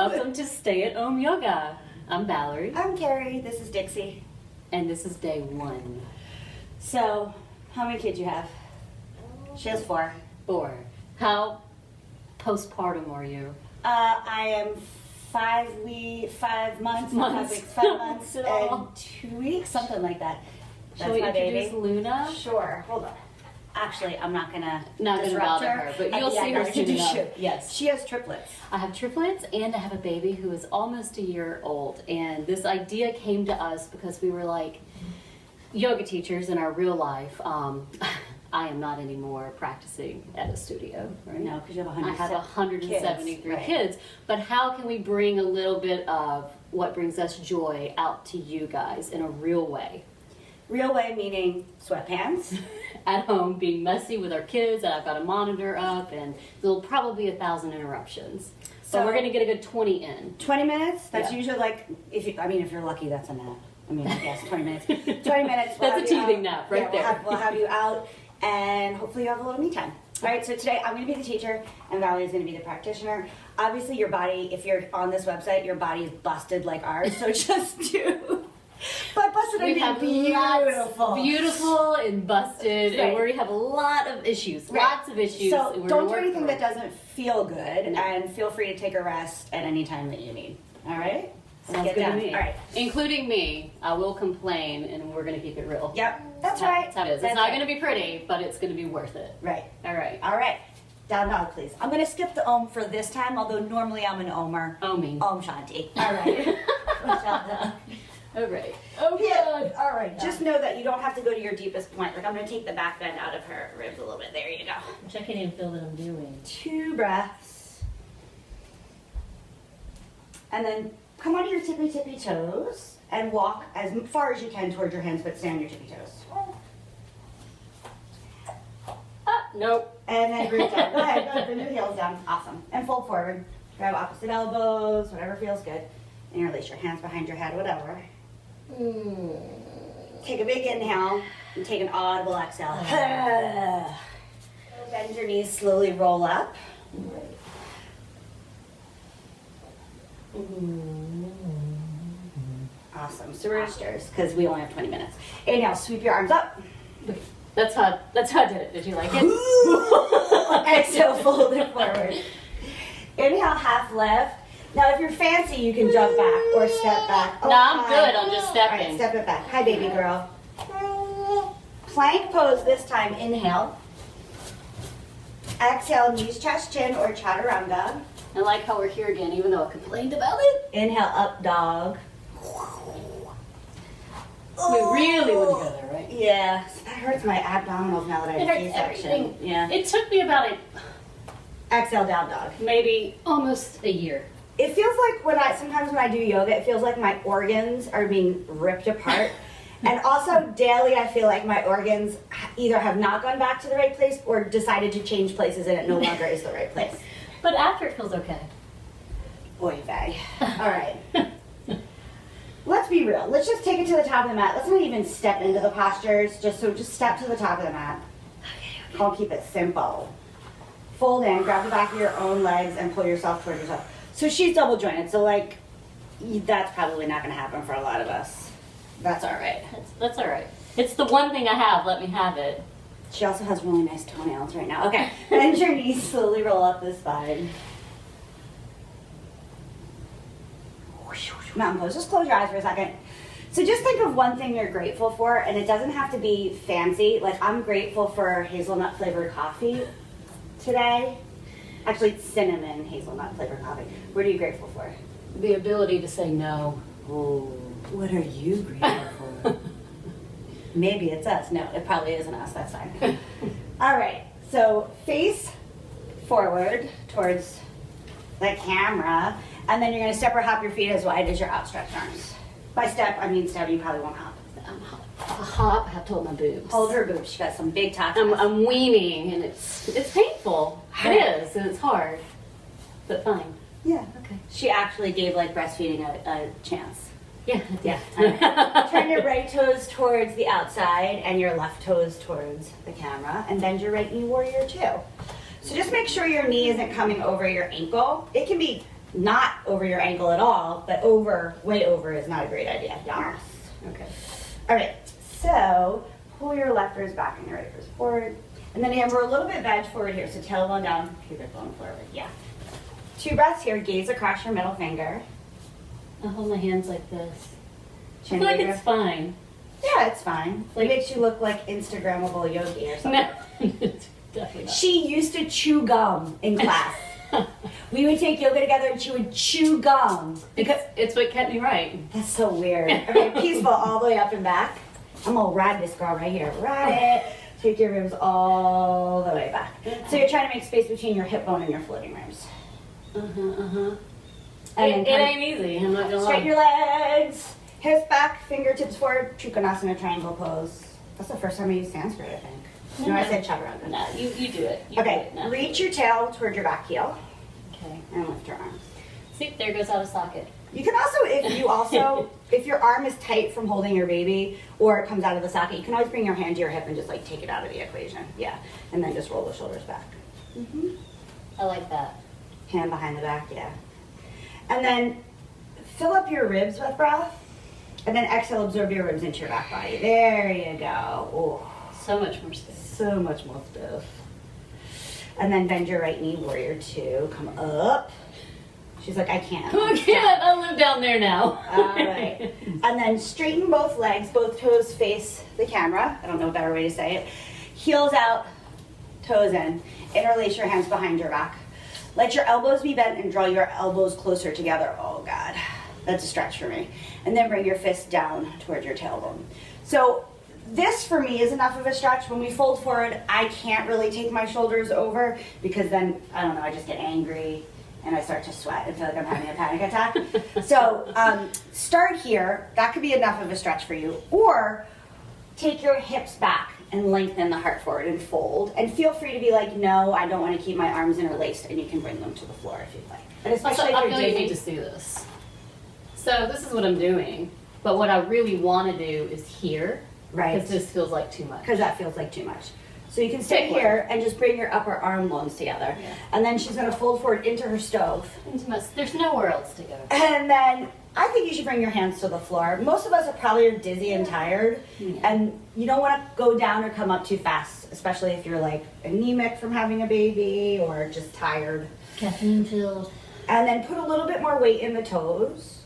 Welcome to Stay at Home Yoga. I'm Valerie. I'm Keri. This is Dixie. And this is day 1. So, how many kids you have? She has 4. 4. How postpartum are you? I am 5 months. 5 months At all. and 2 weeks, something like that. Shall we introduce Luna? Sure. Hold on. Actually, I'm not gonna Not disrupt gonna bother her, but you'll see her soon enough. Yes. She has triplets. I have triplets and I have a baby who is almost a year old. And this idea came to us because we were like yoga teachers in our real life. I am not anymore practicing at a studio, right? No, because you have I have 173 kids. kids. But how can we bring a little bit of what brings us joy out to you guys in a real way? Real way meaning sweatpants. At home, being messy with our kids, and I've got a monitor up, and there'll probably be 1,000 interruptions. So we're going to get a good 20 in. 20 minutes? That's Yeah. usually like, if you're lucky, that's a nap. I guess 20 minutes. 20 minutes. That's a teething nap right there. We'll have you out, and hopefully you have a little me time. All right, so today I'm going to be the teacher, and Valerie is going to be the practitioner. Obviously, your body, if you're on this website, your body is busted like ours, so just do. But busted We have beautiful. beautiful and busted, and Right. we have a lot of issues, Right. lots of issues. So that we're don't do gonna work anything through. that doesn't feel good, No. and feel free to take a rest at any time that you need. All right? Let's Sounds get good down. to me. All right. Including me. I will complain, and we're going to keep it real. Yep, that's right. That's how it is. That's It's not right. going to be pretty, but it's going to be worth it. Right. All right. All right. Down dog, please. I'm going to skip the Om for this time, although normally I'm an Omer. Oming. Om Shanti. All right. Good job, dog. All right. Oh, Yeah. All right. Just know that you don't have to go to your deepest point. Like, I'm going to take the back bend out of her ribs a little bit. There you go. Which I can't even feel that I'm doing. 2 breaths. And then come onto your tippy toes and walk as far as you can towards your hands, but stay on your tippy toes. Nope. And then root down. Go ahead. Go ahead. Bring your heels down. Awesome. And fold forward. Grab opposite elbows, whatever feels good. And you release your hands behind your head, whatever. Take a big inhale and take an audible exhale. Bend your knees, slowly roll up. Awesome. So we're just because we only have 20 minutes. Inhale, sweep your arms up. That's how I did it. Did you like it? Exhale, fold it forward. Inhale, half lift. Now, if you're fancy, you can jump back or step back. No, I'm hi. good. I'm just All stepping. right, step it back. Hi, baby girl. Plank pose this time. Inhale. Exhale, knees, chest, chin, or chaturanga. I like how we're here again, even though I complained about it. Inhale, up dog. We really want to go there, right? Yeah, that hurts my abdominals now that I It have hurts C-section. everything. Yeah. It took me about Exhale, down dog. maybe almost a year. It feels like sometimes when I do yoga, it feels like my organs are being ripped apart. And also daily, I feel like my organs either have not gone back to the right place or decided to change places and it no longer is the right place. But after it feels okay. Oy vey. All right. Let's be real. Let's just take it to the top of the mat. Let's not even step into the postures. Just step to the top of the mat. I'll keep it simple. Fold in, grab the back of your own legs and pull yourself towards yourself. So she's double jointed, so like that's probably not gonna happen for a lot of us. That's all right. That's all right. It's the one thing I have. Let me have it. She also has really nice toenails right now. Okay, bend your knees, slowly roll up the spine. Mountain pose. Just close your eyes for a second. So just think of one thing you're grateful for, and it doesn't have to be fancy. Like I'm grateful for hazelnut flavored coffee today. Actually, it's cinnamon hazelnut flavored coffee. What are you grateful for? The ability to say no. Oh, what are you grateful for? Maybe it's us. No, it probably isn't us. That's fine. All right. So face forward towards the camera, and then you're going to step or hop your feet as wide as your outstretched arms. By step, I mean step. You probably won't hop. I hop. I have to hold my boobs. Hold her boobs. She got some big tatas. I'm weaning, and it's painful. It is, and it's hard, but fine. Yeah. Okay. She actually gave like breastfeeding a chance. Yeah. Yeah. All right. Turn your right toes towards the outside and your left toes towards the camera, and bend your right knee, warrior two. So just make sure your knee isn't coming over your ankle. It can be not over your ankle at all, but way over is not a great idea. Yes. Okay. All right, so pull your left wrist back and your right wrist forward. And then again, we're a little bit veg forward here, so tailbone down, pubic bone forward. Yeah. 2 breaths here, gaze across your middle finger. I hold my hands like this. I Chin feel like to it's fine. Yeah, it's fine. Like- It makes you look like Instagrammable yogi or something. No, it's definitely not. She used to chew gum in class. We would take yoga together and she would chew gum. Because it's what kept me right. That's so weird. Okay, peaceful all the way up and back. I'm gonna ride this girl right here. Ride it. Take your ribs all the way back. So you're trying to make space between your hip bone and your floating ribs. And It ain't easy. I'm not gonna lie. straighten your legs. Hips back, fingertips forward. Trikonasana triangle pose. That's the first time I used Sanskrit, I think. No, I said chaturanga. No, you do it. You Okay, do it now. reach your tail toward your back heel Okay. and lift your arms. See, there goes out of socket. You can also, if your arm is tight from holding your baby or it comes out of the socket, you can always bring your hand to your hip and just like take it out of the equation. Yeah, and then just roll the shoulders back. I like that. Hand behind the back, yeah. And then fill up your ribs with breath and then exhale, absorb your ribs into your back body. There you go. Oh, So much more space. so much more stuff. And then bend your right knee, warrior 2. Come up. She's like, I can't. I can't. I live down there now. All right. And then straighten both legs, both toes face the camera. I don't know a better way to say it. Heels out, toes in. Interlace your hands behind your back. Let your elbows be bent and draw your elbows closer together. Oh God, that's a stretch for me. And then bring your fist down towards your tailbone. So this for me is enough of a stretch. When we fold forward, I can't really take my shoulders over because then, I don't know, I just get angry and I start to sweat and feel like I'm having a panic attack. So start here. That could be enough of a stretch for you. Or take your hips back and lengthen the heart forward and fold. And feel free to be like, no, I don't want to keep my arms interlaced, and you can bring them to the floor if you'd like. And Also, especially I if feel you're like you digging. need to see this. So this is what I'm doing, but what I really want to do is here, Right. because this feels like too much. Because that feels like too much. So you can stay Take one. here and just bring your upper arm bones together. Yeah. And then she's going to fold forward into her stove. There's nowhere else to go. And then I think you should bring your hands to the floor. Most of us are probably dizzy and tired, Yeah. and you don't want to go down or come up too fast, especially if you're like anemic from having a baby or just tired. Caffeine filled. And then put a little bit more weight in the toes.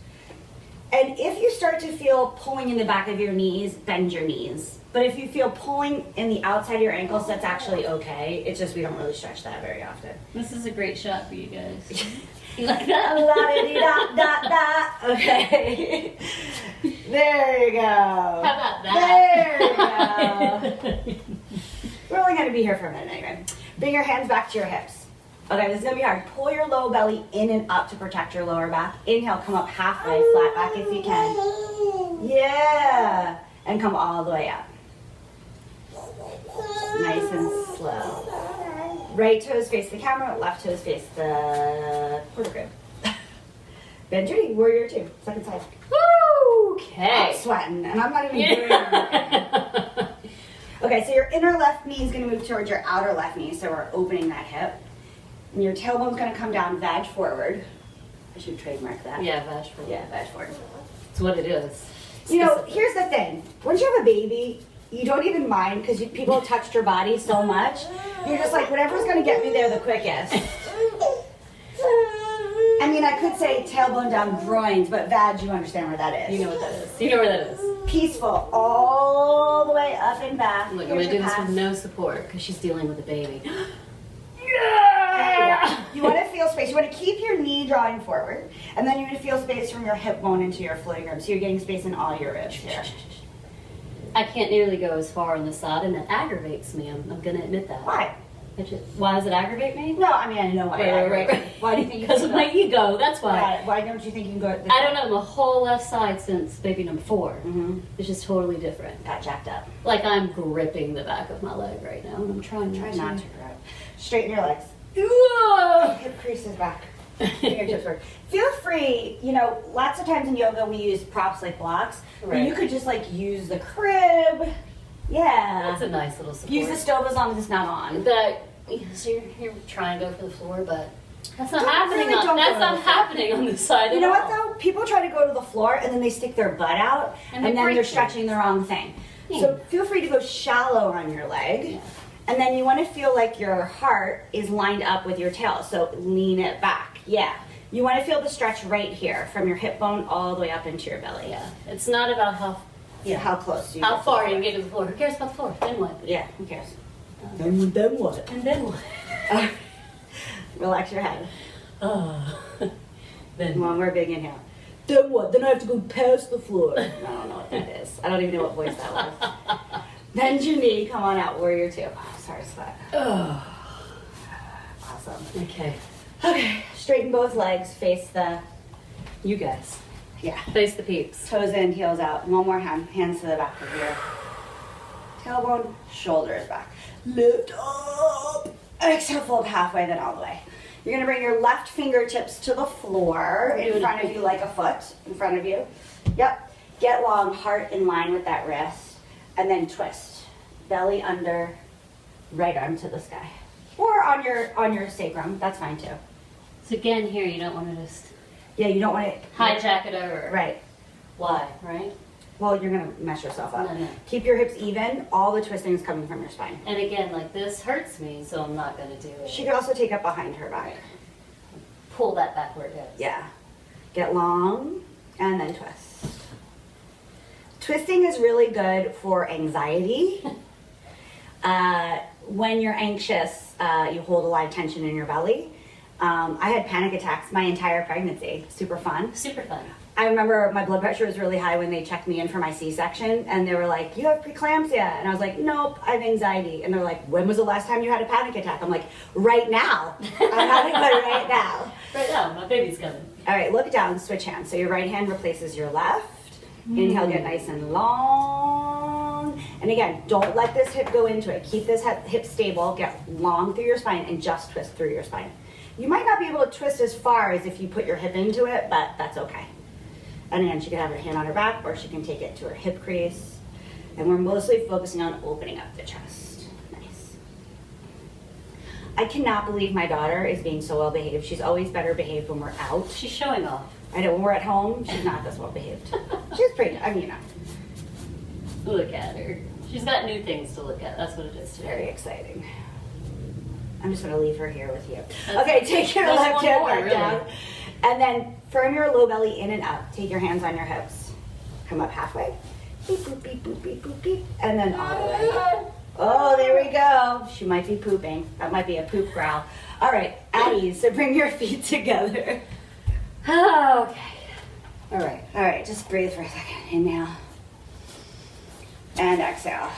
And if you start to feel pulling in the back of your knees, bend your knees. But if you feel pulling in the outside of your ankles, that's actually okay. It's just we don't really stretch that very often. This is a great shot for you guys. You like that? La-di-da-da-da. Okay. There you go. How about that? There you go. We're only going to be here for a minute anyway. Bring your hands back to your hips. Okay, this is going to be hard. Pull your low belly in and up to protect your lower back. Inhale, come up halfway, flat back if you can. Yeah. And come all the way up. Nice and slow. Right toes face the camera, left toes face the quarter grip. Bend your knee, warrior 2, second side. Woo! I'm Okay. sweating, and I'm not even doing anything. Okay, so your inner left knee is going to move towards your outer left knee, so we're opening that hip. And your tailbone's going to come down, vag forward. I should trademark that. Yeah, Vashful. Yeah, vag forward. It's what it is. You know, Specific. here's the thing. Once you have a baby, you don't even mind because people have touched your body so much. You're just like, whatever's going to get me there the quickest. I mean, I could say tailbone down groins, but vag, you understand where that is. You know what that is. You know where that is. Peaceful all the way up and back. Look, I'm Here's gonna do your this pass. with no support because she's dealing with a baby. Yeah. You want to feel space. You want to keep your knee drawing forward, and then you're going to feel space from your hip bone into your floating ribs. So you're getting space in all your ribs here. I can't nearly go as far on the side, and that aggravates me. I'm gonna admit that. Why? Why does it aggravate me? No, I mean, I know why. Right. Why do you think you Because can of go? my ego. That's why. Why don't you think you can go? I don't know. My whole left side since baby number 4 Mm-hmm. is just totally different. Got jacked up. Like I'm gripping the back of my leg right now, and I'm trying Try not not to. to grab. Straighten your legs. Whoa! Hip creases back. Fingertips forward. Feel free, you know, lots of times in yoga we use props like blocks. But Right. you could just like use the crib. Yeah. That's a nice little support. Use the stove as long as it's not on. That so you're trying to go for the floor, but That's not Don't happening. really don't That's go not to the floor. happening on this side. You at know what all. though? People try to go to the floor and then they stick their butt out And and they then break they're things. stretching the wrong thing. So feel free to go shallow on your leg. Yeah. And then you want to feel like your heart is lined up with your tail. So lean it back. Yeah. You want to feel the stretch right here from your hip bone all the way up into your belly. Yeah. It's not about how How close you how get to far the you floor. get to the floor. Who cares about the floor? Then what? Yeah, who cares? Then what? And then what? Relax your head. Then One more big inhale. Then what? Then I have to go past the floor. I don't know what that is. I don't even know what voice that was. Bend your knee. Come on out. Warrior two. Oh, sorry, sweat. Awesome. Okay. Okay. Straighten both legs. Face the. You guys. Yeah. Face the peeps. Toes in, heels out. One more hand. Hands to the back of your tailbone. Shoulders back. Lift up. Exhale, fold halfway, then all the way. You're gonna bring your left fingertips to the floor in front of you like a foot in front of you. Yep. Get long, heart in line with that wrist, and then twist. Belly under, right arm to the sky, or on your sacrum. That's fine too. So again, here you don't want to just Yeah, you don't want it hijack it over. Right. Why? Right. Well, you're gonna mess yourself up. No. Keep your hips even. All the twisting is coming from your spine. And again, like this hurts me, so I'm not going to do it. She could also take up behind her back. Pull that back where it goes. Yeah. Get long and then twist. Twisting is really good for anxiety. When you're anxious, you hold a lot of tension in your belly. I had panic attacks my entire pregnancy. Super fun. Super fun. I remember my blood pressure was really high when they checked me in for my C-section, and they were like, "You have preeclampsia," and I was like, "Nope, I have anxiety." And they're like, "When was the last time you had a panic attack?" I'm like, "Right now. I'm having one right now." Right now, my baby's coming. All right, look down, switch hands. So your right hand replaces your left. Inhale, get nice and long. And again, don't let this hip go into it. Keep this hip stable, get long through your spine, and just twist through your spine. You might not be able to twist as far as if you put your hip into it, but that's okay. And again, she can have her hand on her back, or she can take it to her hip crease. And we're mostly focusing on opening up the chest. Nice. I cannot believe my daughter is being so well behaved. She's always better behaved when we're out. She's showing off. I know when we're at home, she's not this well behaved. She's pretty, I mean, you know, Look at her. She's got new things to look at. That's what it is today. very exciting. I'm just gonna leave her here with you. That's- Okay, take your that's left one hand more, back really. down. And then firm your low belly in and up. Take your hands on your hips. Come up halfway. Beep, boop, beep, boop, beep, boop, beep. And then all the way. Oh, there we go. She might be pooping. That might be a poop growl. All right, at ease. So bring your feet together. Okay. All right. All right, just breathe for a second. Inhale. And exhale.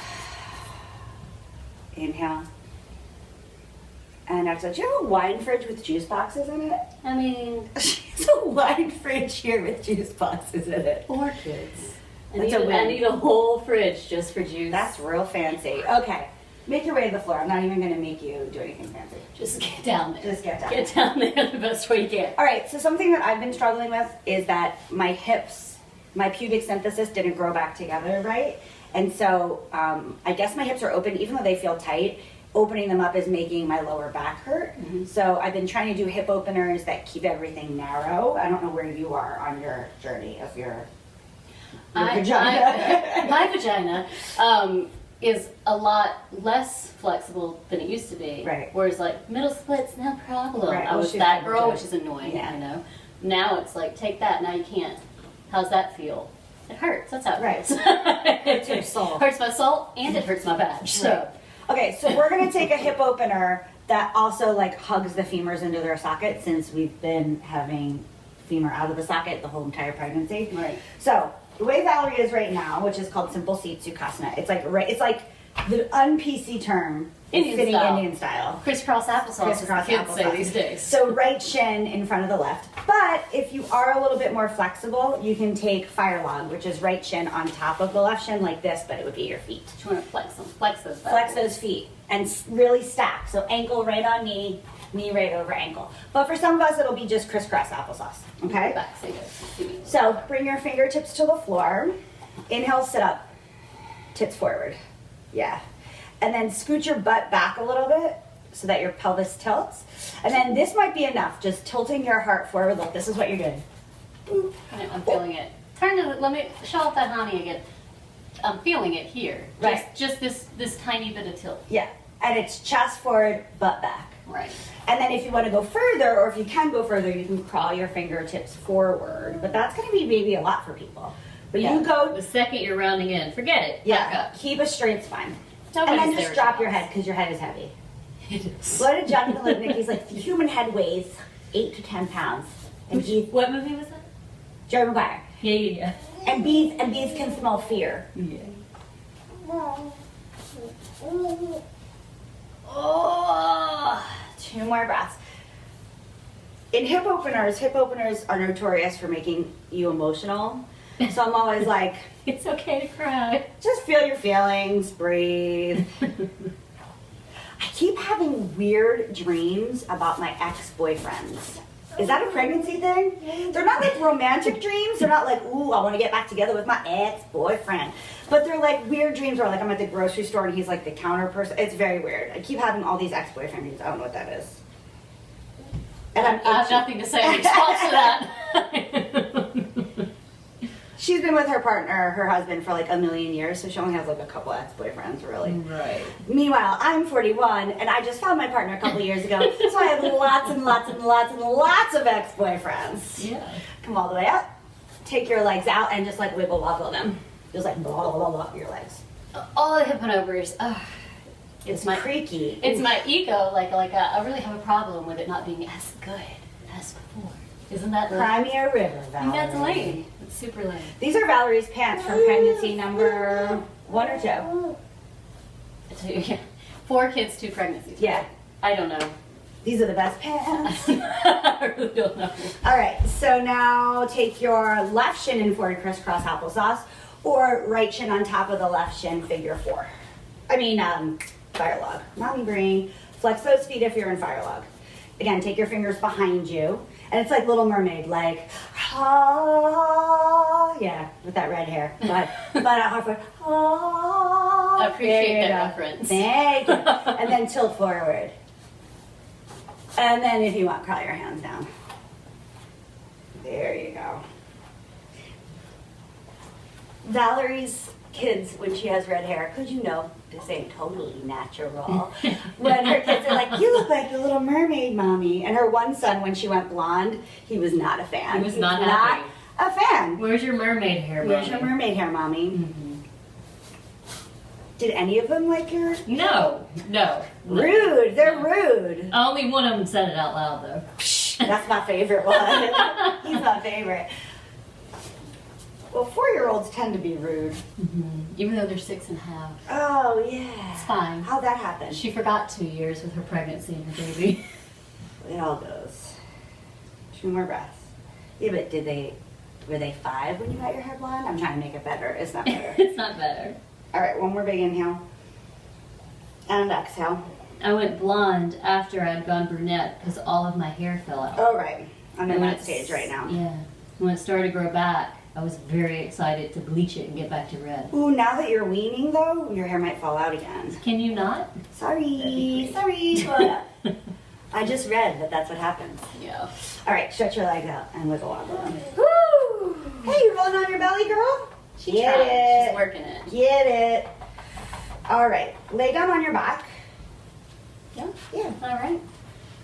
Inhale. And exhale. Do you have a wine fridge with juice boxes in it? I mean, She's a wine fridge here with juice boxes in it. orchids. That's a win. I need a whole fridge just for juice. That's real fancy. Okay, make your way to the floor. I'm not even going to make you do anything fancy. Just get down there. Just get down. Get down there the best way you can. All right, so something that I've been struggling with is that my hips, my pubic symphysis didn't grow back together right. And so I guess my hips are open, even though they feel tight. Opening them up is making my lower back hurt. So I've been trying to do hip openers that keep everything narrow. I don't know where you are on your journey of your vagina. My vagina is a lot less flexible than it used to be. Right. Whereas like middle splits, no problem. Right, I well, was she's that able girl, to- which is annoying, yeah. I know. Now it's like, take that, now you can't. How's that feel? It hurts, that's how it Right. feels. Hurts your soul. Hurts my soul and it hurts my back, so. Okay, so we're gonna take a hip opener that also like hugs the femurs into their socket, since we've been having femur out of the socket the whole entire pregnancy. Right. So the way Valerie is right now, which is called simple seat sukhasana, it's like the un-PC term is Indian sitting style. Indian style. Crisscross applesauce, as the Crisscross kids say applesauce. these days. So right shin in front of the left. But if you are a little bit more flexible, you can take fire log, which is right shin on top of the left shin like this, but it would be your feet. You want to flex them, flex those back. Flex those feet and really stack. So ankle right on knee, knee right over ankle. But for some of us, it'll be just crisscross applesauce. Okay? Back, so you guys can see me. So bring your fingertips to the floor. Inhale, sit up. Tits forward. Yeah. And then scoot your butt back a little bit so that your pelvis tilts. And then this might be enough, just tilting your heart forward. Look, this is what you're doing. Boop. I'm feeling it. Turn to, let me show off that honey again. I'm feeling it here. Right. Just this tiny bit of tilt. Yeah, and it's chest forward, butt back. Right. And then if you want to go further, or if you can go further, you can crawl your fingertips forward. But that's going to be maybe a lot for people. But Yeah. you go, The second you're rounding in, forget it. Back yeah, up. keep a straight spine. Nobody's and then there just drop to your us. head, because your head is heavy. It is. What did Jonathan Lipnick, he's like, the human head weighs 8 to 10 pounds. And bees, What movie was that? Jerry Maguire. Yeah. And bees can smell fear. Yeah. Oh, 2 more breaths. In hip openers are notorious for making you emotional. So I'm always like, It's okay to cry. just feel your feelings, breathe. I keep having weird dreams about my ex-boyfriends. Is that a pregnancy thing? They're not like romantic dreams. They're not like, ooh, I want to get back together with my ex-boyfriend. But they're like weird dreams where like I'm at the grocery store and he's like the counter person. It's very weird. I keep having all these ex-boyfriend dreams. I don't know what that is. And I have itchy. nothing to say in response to that. She's been with her partner, her husband, for like a million years, so she only has like a couple ex-boyfriends, really. Right. Meanwhile, I'm 41, and I just found my partner a couple years ago, so I have lots and lots and lots and lots of ex-boyfriends. Yeah. Come all the way up, take your legs out, and just like wiggle woggle them. Just like blah, blah, blah, your legs. All the hip and overs. It's my creaky. It's my ego. I really have a problem with it not being as good as before. Isn't that lame? Cry me a river, I think Valerie. that's lame. It's super lame. These are Valerie's pants from pregnancy number 1 or 2. Yeah. 4 kids, 2 pregnancies. Yeah. I don't know. These are the best pants. I really don't know. All right, so now take your left shin in forward crisscross applesauce, or right shin on top of the left shin, figure 4. Fire log. Mommy brain. Flex those feet if you're in fire log. Again, take your fingers behind you, and it's like Little Mermaid, like, ah, yeah, with that red hair, but halfway, ah. I appreciate There you that go. reference. Thank you. And then tilt forward. And then if you want, crawl your hands down. There you go. Valerie's kids, when she has red hair, because you know, this ain't totally natural. When her kids are like, you look like the Little Mermaid, Mommy. And her one son, when she went blonde, he was not a fan. He was not happy. Not a fan. Where's your mermaid hair, Where's your Mommy? mermaid hair, Mommy? Mhm. Did any of them like your... No. Rude. They're rude. Only one of them said it out loud, though. That's my favorite one. He's my favorite. Well, 4-year-olds tend to be rude. Even though they're 6 and a half. Oh, yeah. It's fine. How'd that happen? She forgot 2 years with her pregnancy and her baby. It all goes. 2 more breaths. Yeah, but were they 5 when you got your hair blonde? I'm trying to make it better. It's not better. It's not better. All right, one more big inhale. And exhale. I went blonde after I'd gone brunette because all of my hair fell out. All right. I'm in And when that it's- stage right now. Yeah. When it started to grow back, I was very excited to bleach it and get back to red. Ooh, now that you're weaning, though, your hair might fall out again. Can you not? Sorry. I just read that that's what happens. Yeah. All right, stretch your legs out and wiggle wobble them. Woo! Hey, you rolling on your belly, girl? She's Get trying. it. She's working it. Get it. All right, lay down on your back. Yeah. Yeah. All right.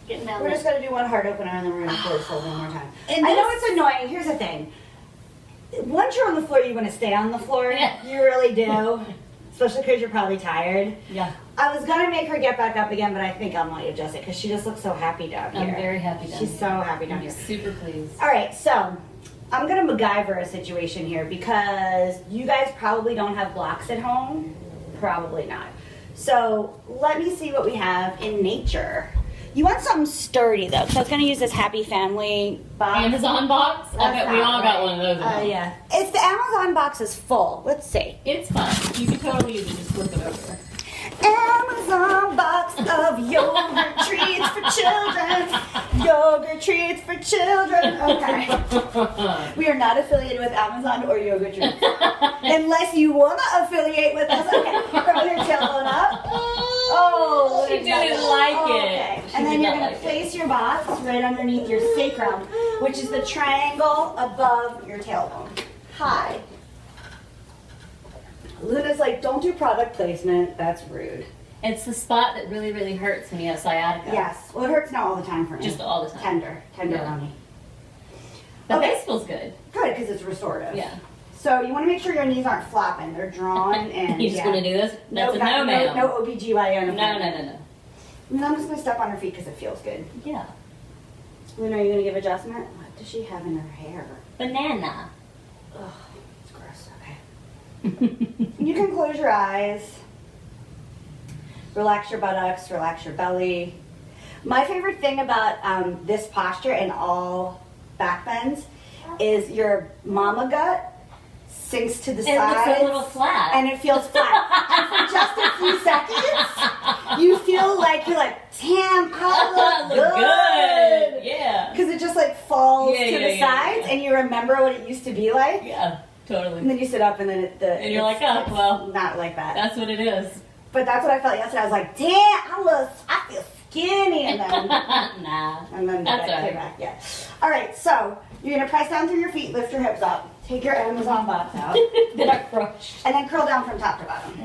Getting down We're there. just gonna do one hard opener and then we're gonna close hold one more time. And I know this- it's annoying. Here's the thing. Once you're on the floor, you want to stay on the floor. Yeah. You really do. Especially because you're probably tired. Yeah. I was gonna make her get back up again, but I think I'll let you adjust it because she just looks so happy down here. I'm very happy down She's here. so happy down I'm here. super pleased. All right, so I'm gonna MacGyver a situation here because you guys probably don't have blocks at home. Probably not. So let me see what we have in nature. You want something sturdy though, because I was gonna use this Happy Family box. Amazon box? I That's bet we not all right. got one of those. at home. Yeah. If the Amazon box is full, let's see. It's fine. You can totally use it. Just flip it over. Amazon box of yogurt treats for children. Yogurt treats for children. Okay. We are not affiliated with Amazon or yogurt treats. Unless you want to affiliate with us. Okay. Curl your tailbone up. Oh, She Luna's didn't not- like oh, it. okay. She And then did you're not gonna like it. place your box right underneath your sacrum, which is the triangle above your tailbone. Hi. Luna's like, don't do product placement. That's rude. It's the spot that really, really hurts when you have sciatica. Yes. Well, it hurts now all the time for me. Just all the time. Tender Yeah. around me. But Okay. this feels good. Good, because it's restorative. Yeah. So you want to make sure your knees aren't flopping. They're drawn and You just yeah. want to do this? That's a no, no, ma'am. No OBGYN. No. And I'm just going to step on her feet because it feels good. Yeah. Luna, are you going to give adjustment? What does she have in her hair? Banana. Ugh, it's gross. Okay. You can close your eyes. Relax your buttocks, relax your belly. My favorite thing about this posture and all back bends is your mama gut sinks to the It sides. looks a little flat. And it feels flat. And for just a few seconds, you feel like you're like, damn, I look good. Yeah. Because it just like falls Yeah, to yeah, the yeah, sides, yeah. and you remember what it used to be like. Yeah, And totally. then you sit up, and then And you're like, it's oh, well, not like that. that's what it is. But that's what I felt yesterday. I was like, damn, I feel skinny, and then Nah. and then That's that all came right. back. Yeah. All right, so you're gonna press down through your feet, lift your hips up, take your Amazon box out, Then I crushed. and then curl down from top to bottom.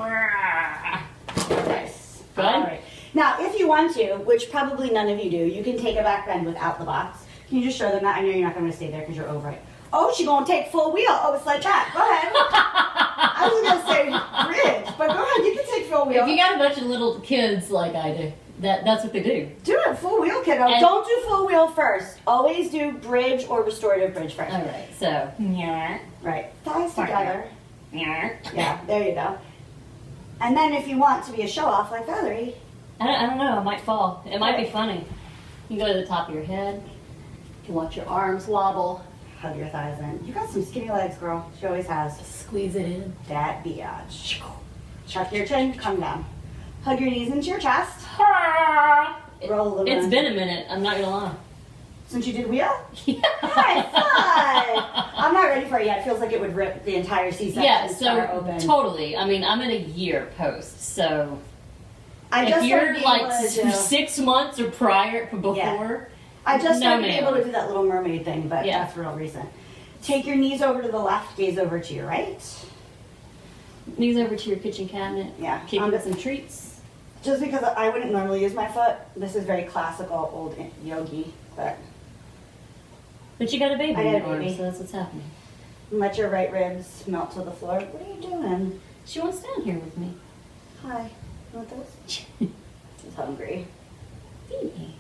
Nice. Good. All right. Now, if you want to, which probably none of you do, you can take a back bend without the box. Can you just show them that? I know you're not going to stay there because you're over it. Oh, she's going to take full wheel. Oh, it's like that. Go ahead. I was going to say bridge, but go ahead. You can take full wheel. If you got a bunch of little kids like I do, that's what they do. Do it full wheel, kiddo. And- Don't do full wheel first. Always do bridge or restorative bridge first. All right, so. Yeah. Right. Thighs together. Yeah. Yeah, there you go. And then if you want to be a show-off like Valerie, I don't know, I might fall. It might be funny. You can go to the top of your head. You can watch your arms wobble. hug your thighs in. You got some skinny legs, girl. She always has. Squeeze it in. That biatch. Chuck your chin, come down. Hug your knees into your chest. Roll a little It's in. been a minute, I'm not gonna lie. Since you did wheel? Yeah. High five! I'm not ready for it yet. It feels like it would rip the entire C-section Yeah, start so open. totally. I mean, I'm in a year post, so I if just you're started being like able to do- 6 months or prior before, Yeah. I just no, started being able ma'am. to do that little mermaid thing, but Yeah. that's real recent. Take your knees over to the left, gaze over to your right. knees over to your kitchen cabinet. Yeah. Keep it some treats. Just because I wouldn't normally use my foot, this is very classical old yogi, but But you got a baby I in got your a baby. arms, so that's what's happening. let your right ribs melt to the floor. What are you doing? She wants down here with me. Hi. You want those? She's hungry. Feed me.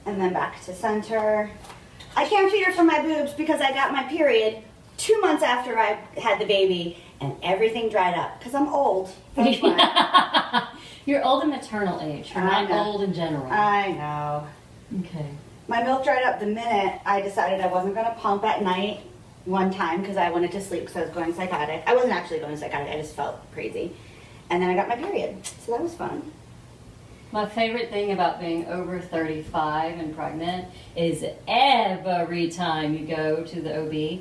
And then back to center. I can't feed her from my boobs because I got my period 2 months after I had the baby and everything dried up because I'm old. That's why. You're old in maternal age. You're I not know. old in general. I know. Okay. My milk dried up the minute I decided I wasn't going to pump at night one time because I wanted to sleep because I was going psychotic. I wasn't actually going psychotic. I just felt crazy. And then I got my period. So that was fun. My favorite thing about being over 35 and pregnant is every time you go to the OB.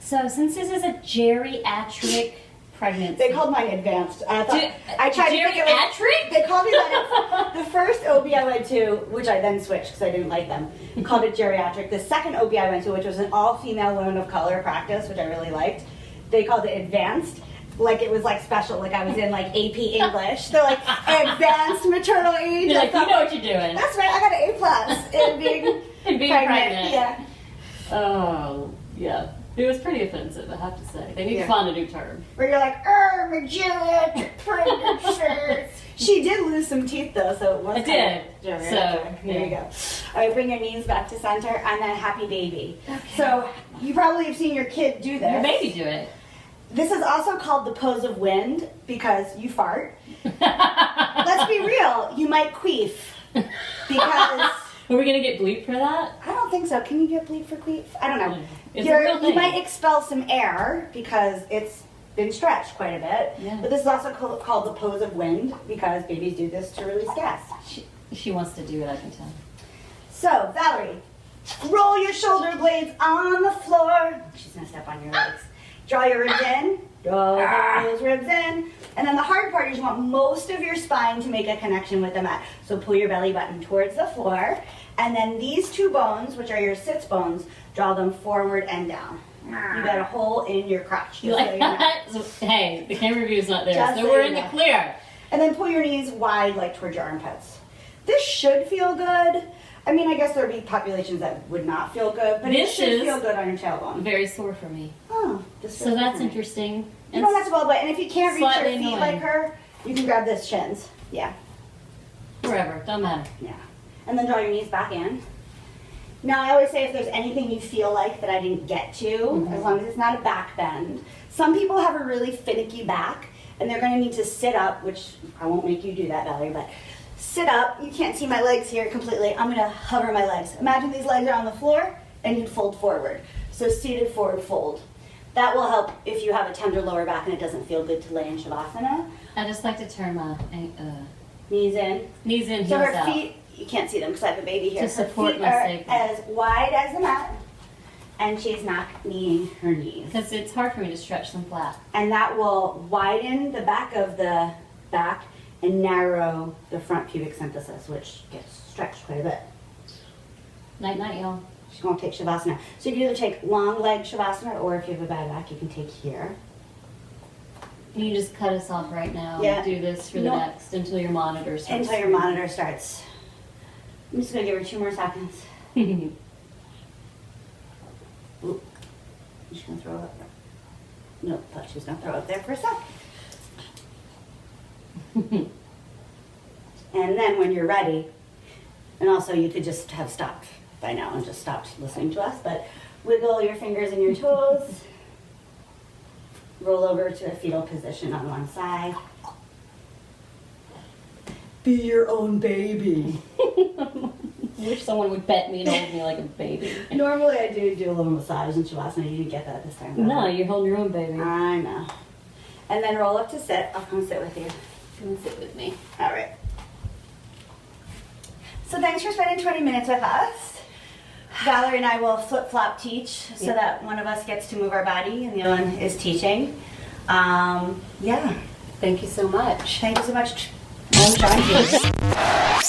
So since this is a geriatric pregnancy. They called mine advanced. I thought Ge- I tried to think it was, geriatric? They called me that. The first OB I went to, which I then switched because I didn't like them, called it geriatric. The second OB I went to, which was an all-female women of color practice, which I really liked, they called it advanced. Like it was like special, like I was in like AP English. They're like advanced maternal age. You're I like, you thought, know what you're doing. that's right, I got an A+ in being, And being pregnant. pregnant. Yeah. Oh, yeah. It was pretty offensive, I have to say. They need Yeah. to find a new term. Where you're like, my geriatric pregnancy. She did lose some teeth though, so it was I did. Geriatric. So, There you yeah. go. All right, bring your knees back to center and then happy baby. So you probably have seen your kid do this. Your baby do it. This is also called the pose of wind because you fart. Let's be real, you might queef because Are we gonna get bleep for that? I don't think so. Can you get bleep for queef? I don't know. It's a real You thing. might expel some air because it's been stretched quite a bit. Yeah. But this is also called the pose of wind because babies do this to release gas. She wants to do it, I can tell. So, Valerie, roll your shoulder blades on the floor. She's gonna step on your legs. Draw your ribs in. Draw those ribs in. And then the hard part is you want most of your spine to make a connection with the mat. So pull your belly button towards the floor. And then these two bones, which are your sits bones, draw them forward and down. You got a hole in your crotch. You like that? So, hey, the camera view is not there, Just so so we're you in the know. clear. And then pull your knees wide, like towards your armpits. This should feel good. I mean, I guess there would be populations that would not feel good, but This it should is- feel good on your tailbone. Very sore for me. Oh, just So that's interesting. interesting. You don't have to go all the way. And if you can't reach your Slightly feet annoying. like her, you can grab this shins. Yeah, Wherever, don't matter. yeah. And then draw your knees back in. Now, I always say if there's anything you feel like that I didn't get to, as long as it's not a back bend. Some people have a really finicky back, and they're going to need to sit up, which I won't make you do that, Valerie, but sit up. You can't see my legs here completely. I'm going to hover my legs. Imagine these legs are on the floor, and you'd fold forward. So seated forward fold. That will help if you have a tender lower back and it doesn't feel good to lay in Shavasana. I just like to turn my Knees in. knees in, So heels her out. feet, you can't see them because I have a baby here. To support her feet my are sacrum. as wide as the mat, and she's not kneeing her knees. Because it's hard for me to stretch them flat. And that will widen the back of the back and narrow the front pubic symphysis, which gets stretched quite a bit. Night, night, y'all. She's going to take Shavasana. So you can either take long leg Shavasana, or if you have a bad back, you can take here. Can you just cut us off right now Yeah. and do this for the No. next until your monitor starts? Until your monitor starts. I'm just going to give her 2 more seconds. Oop. I'm just going to throw it up there. No, thought she was going to throw it up there for a sec. And then when you're ready, and also you could just have stopped by now and just stopped listening to us, but wiggle your fingers and your toes. Roll over to a fetal position on one side. Be your own baby. I wish someone would pet me and hold me like a baby. Normally I do a little massage in Shavasana. You didn't get that this time. though. No, you're holding your own baby. I know. And then roll up to sit. I'll come sit with you. Come sit with me. All right. So thanks for spending 20 minutes with us. Valerie and I will flip-flop teach so Yeah. that one of us gets to move our body and the other one is teaching. Yeah. Thank you so much. Thank you so much. I'm John.